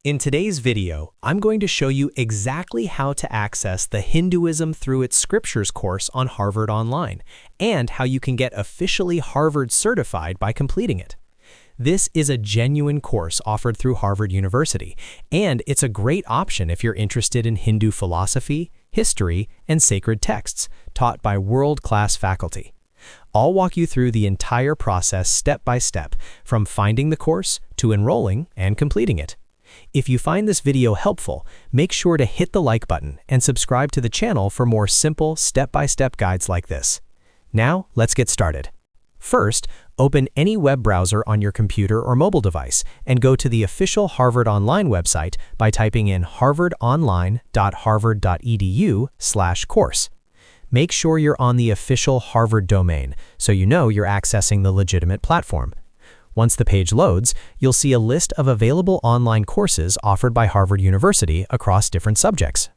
In today's video, I'm going to show you exactly how to access the Hinduism Through Its Scriptures course on Harvard Online, and how you can get officially Harvard certified by completing it. This is a genuine course offered through Harvard University, and it's a great option if you're interested in Hindu philosophy, history, and sacred texts, taught by world-class faculty. I'll walk you through the entire process step by step, from finding the course to enrolling and completing it. If you find this video helpful, make sure to hit the like button and subscribe to the channel for more simple step-by-step guides like this. Now, let's get started. First, open any web browser on your computer or mobile device and go to the official Harvard Online website by typing in harvardonline.harvard.edu/course. Make sure you're on the official Harvard domain so you know you're accessing the legitimate platform. Once the page loads, you'll see a list of available online courses offered by Harvard University across different subjects.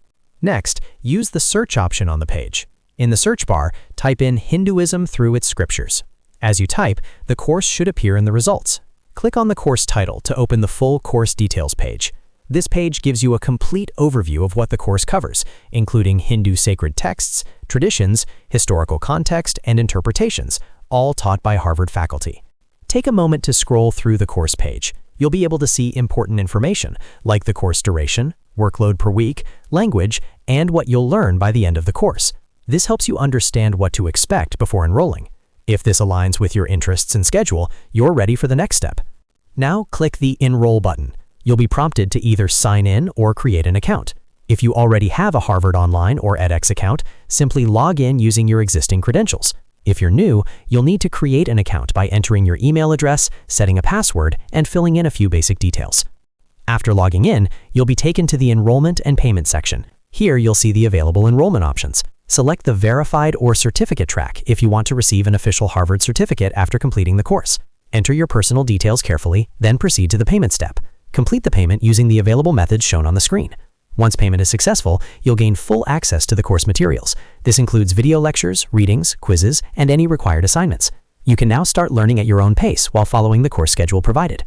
Next, use the search option on the page. In the search bar, type in Hinduism Through Its Scriptures. As you type, the course should appear in the results. Click on the course title to open the full course details page. This page gives you a complete overview of what the course covers, including Hindu sacred texts, traditions, historical context, and interpretations, all taught by Harvard faculty. Take a moment to scroll through the course page. You'll be able to see important information, like the course duration, workload per week, language, and what you'll learn by the end of the course. This helps you understand what to expect before enrolling. If this aligns with your interests and schedule, you're ready for the next step. Now click the Enroll button. You'll be prompted to either sign in or create an account. If you already have a Harvard Online or edX account, simply log in using your existing credentials. If you're new, you'll need to create an account by entering your email address, setting a password, and filling in a few basic details. After logging in, you'll be taken to the enrollment and payment section. Here you'll see the available enrollment options. Select the verified or certificate track if you want to receive an official Harvard certificate after completing the course. Enter your personal details carefully, then proceed to the payment step. Complete the payment using the available methods shown on the screen. Once payment is successful, you'll gain full access to the course materials. This includes video lectures, readings, quizzes, and any required assignments. You can now start learning at your own pace while following the course schedule provided.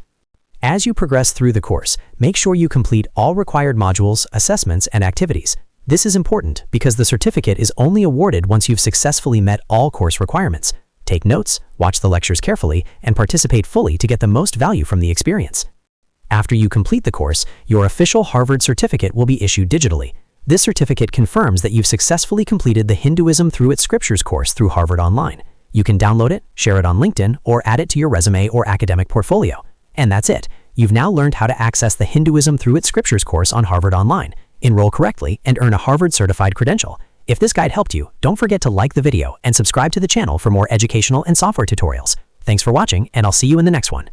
As you progress through the course, make sure you complete all required modules, assessments, and activities. This is important because the certificate is only awarded once you've successfully met all course requirements. Take notes, watch the lectures carefully, and participate fully to get the most value from the experience. After you complete the course, your official Harvard certificate will be issued digitally. This certificate confirms that you've successfully completed the Hinduism Through Its Scriptures course through Harvard Online. You can download it, share it on LinkedIn, or add it to your resume or academic portfolio. And that's it. You've now learned how to access the Hinduism Through Its Scriptures course on Harvard Online, enroll correctly, and earn a Harvard certified credential. If this guide helped you, don't forget to like the video and subscribe to the channel for more educational and software tutorials. Thanks for watching, and I'll see you in the next one.